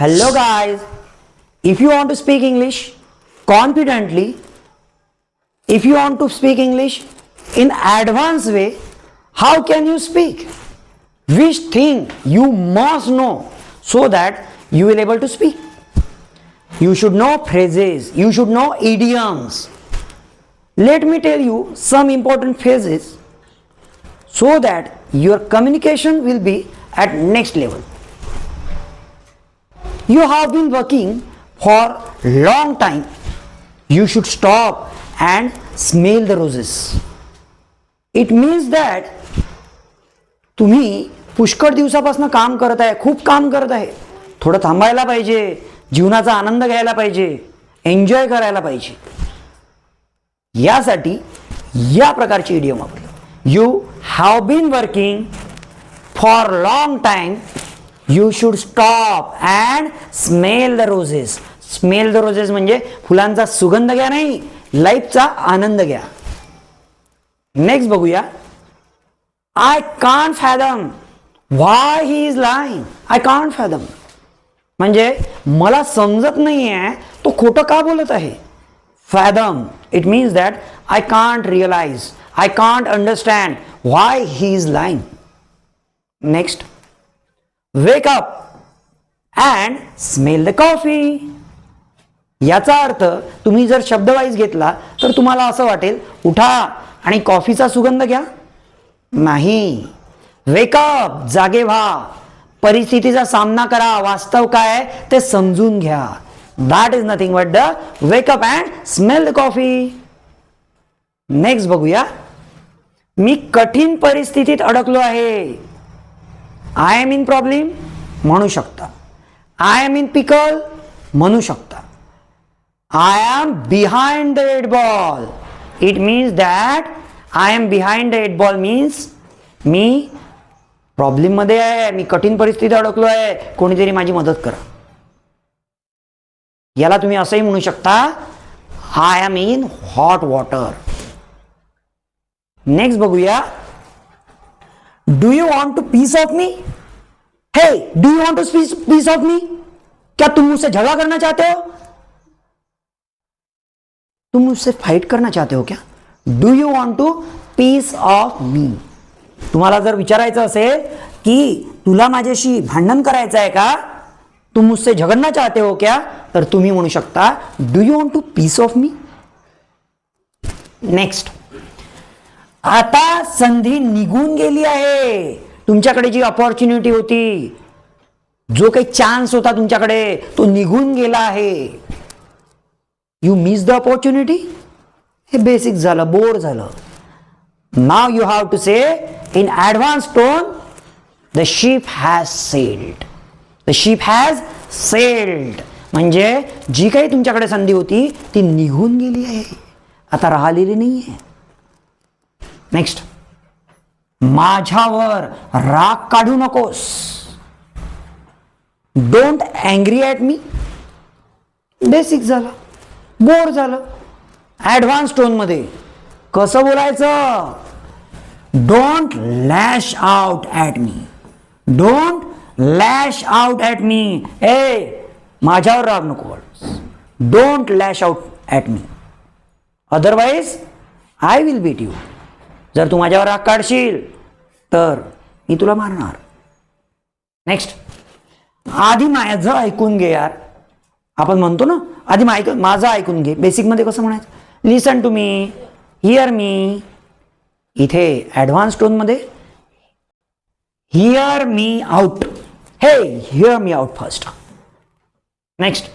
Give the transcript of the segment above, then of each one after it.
Hello guys, if you want to speak English confidently, if you want to speak English in advanced way, how can you speak? Which thing you must know so that you will able to speak? You should know phrases, you should know idioms. Let me tell you some important phrases so that your communication will be at next level. You have been working for long time. You should stop and smell the roses. It means that तुम्ही पुष्कळ दिवसापासून काम करत आहे, खूप काम करत आहे. थोडं थांबायला पाहिजे, जीवनाचा आनंद घ्यायला पाहिजे, एन्जॉय करायला पाहिजे. यासाठी या प्रकारची इडियम वापरली. You have been working for long time. You should stop and smell the roses. Smell the roses म्हणजे फुलांचा सुगंध घ्या, नाही लाईफचा आनंद घ्या. नेक्स्ट बघूया. I can't fathom why he is lying. I can't fathom म्हणजे मला समजत नाहीये तो खोटं का बोलत आहे. Fathom it means that I can't realize, I can't understand why he is lying. Next, wake up and smell the coffee. याचा अर्थ तुम्ही जर शब्दवाईज घेतला तर तुम्हाला असं वाटेल उठा आणि कॉफीचा सुगंध घ्या. नाही, वेकअप जागे व्हा, परिस्थितीचा सामना करा, वास्तव काय आहे ते समजून घ्या. That is nothing but the wake up and smell the coffee. Next बघूया. मी कठीण परिस्थितीत अडकलो आहे. आय एम इन प्रॉब्लेम म्हणू शकता. आय एम इन पिकल म्हणू शकता. I am behind the eight ball. It means that I am behind the eight ball means मी प्रॉब्लेम मध्ये आहे, मी कठीण परिस्थितीत अडकलो आहे, कोणीतरी माझी मदत करा. याला तुम्ही असंही म्हणू शकता, I am in hot water. Next बघूया. Do you want to piece of me? Hey, do you want to piece of me? क्या तुम मुझसे झगड़ा करना चाहते हो? तुम मुझसे फाइट करना चाहते हो क्या? Do you want to piece of me? तुम्हाला जर विचारायचं असेल की तुला माझ्याशी भांडण करायचं आहे का, तुम मुझसे झगड़ना चाहते हो क्या, तर तुम्ही म्हणू शकता Do you want to piece of me? Next, आता संधी निघून गेली आहे. तुमच्याकडे जी अपॉर्च्युनिटी होती, जो काही चान्स होता तुमच्याकडे, तो निघून गेला आहे. You miss the opportunity. हे बेसिक झालं, बोर झालं. Now you have to say in advance tone, the ship has sailed. The ship has sailed म्हणजे जी काही तुमच्याकडे संधी होती ती निघून गेली आहे, आता राहिलेली नाहीये. नेक्स्ट, माझ्यावर राग काढू नकोस. Don't angry at me. Basic झालं, बोर झालं. ऍडव्हान्स टोन मध्ये कसं बोलायचं. Don't lash out at me. Don't lash out at me. ए माझ्यावर राग नको. Don't lash out at me, otherwise I will beat you. जर तू माझ्यावर राग काढशील तर मी तुला मारणार. नेक्स्ट, आधी माझं ऐकून घे यार. आपण म्हणतो ना आधी माझं ऐकून घे. बेसिक मध्ये कसं म्हणायचं, लिसन टू मी, हिअर मी. इथे ऍडव्हान्स टोन मध्ये हिअर मी आउट. हे here me out first. Next,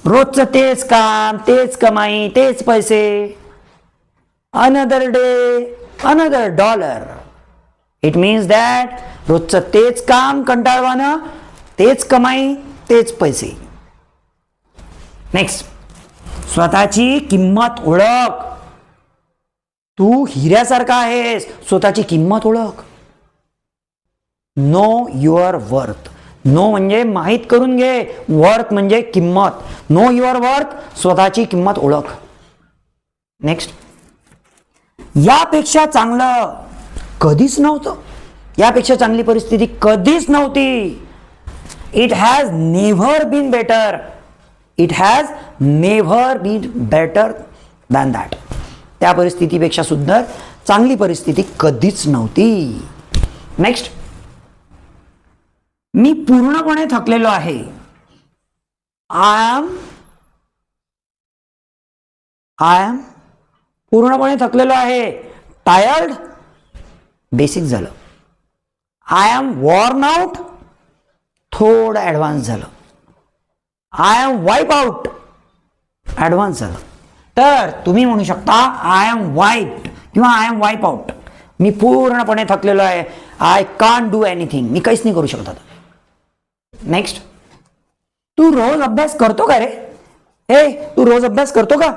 रोजचं तेच काम, तेच कमाई, तेच पैसे. Another day another dollar. It means that रोजचं तेच काम कंटाळवानं, तेच कमाई, तेच पैसे. नेक्स्ट, स्वतःची किंमत ओळख. तू हिऱ्यासारखा आहेस, स्वतःची किंमत ओळख. Know your worth. नो म्हणजे माहीत करून घे, वर्थ म्हणजे किंमत. नो युअर वर्थ, स्वतःची किंमत ओळख. नेक्स्ट, यापेक्षा चांगलं कधीच नव्हतं. यापेक्षा चांगली परिस्थिती कधीच नव्हती. It has never been better. It has never been better than that. त्या परिस्थितीपेक्षा सुद्धा चांगली परिस्थिती कधीच नव्हती. नेक्स्ट, मी पूर्णपणे थकलेलो आहे. आय एम पूर्णपणे थकलेलो आहे. टायर्ड बेसिक झालं. आय एम वॉर्न आउट थोडं ॲडव्हान्स झालं. I am wipe out advance झालं. तर तुम्ही म्हणू शकता आय एम वाईप्ड किंवा आय एम वाईप आउट. मी पूर्णपणे थकलेलो आहे. I can't do anything. मी काहीच नाही करू शकत आता. नेक्स्ट, तू रोज अभ्यास करतो का रे? तू रोज अभ्यास करतो का?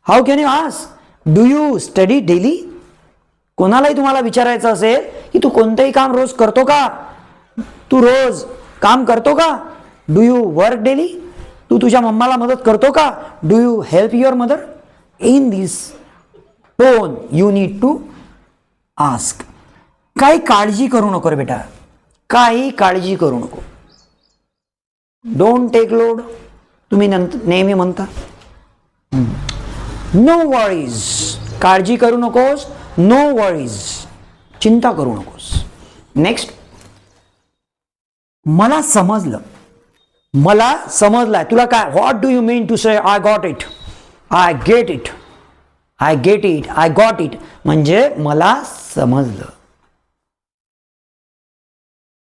How can you ask do you study daily? कोणालाही तुम्हाला विचारायचं असेल की तू कोणतंही काम रोज करतो का? तू रोज काम करतो का? Do you work daily? तू तुझ्या मम्माला मदत करतो का? Do you help your mother? In this tone you need to ask. काही काळजी करू नको रे बेटा. काही काळजी करू नको. Don't take load. तुम्ही नेहमी म्हणता नो वरीज. काळजी करू नकोस. No worries. चिंता करू नकोस. नेक्स्ट, मला समजलं. मला समजलाय. तुला काय? What do you mean to say I got it? I get it. I get it. I got it म्हणजे मला समजलं.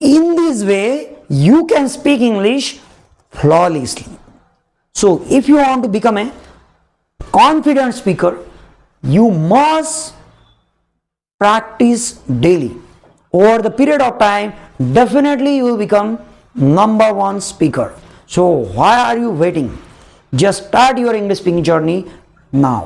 In this way you can speak English flawlessly. So if you want to become a confident speaker, you must practice daily. Over the period of time, definitely you will become #1 speaker. So why are you waiting? Just start your English speaking journey now.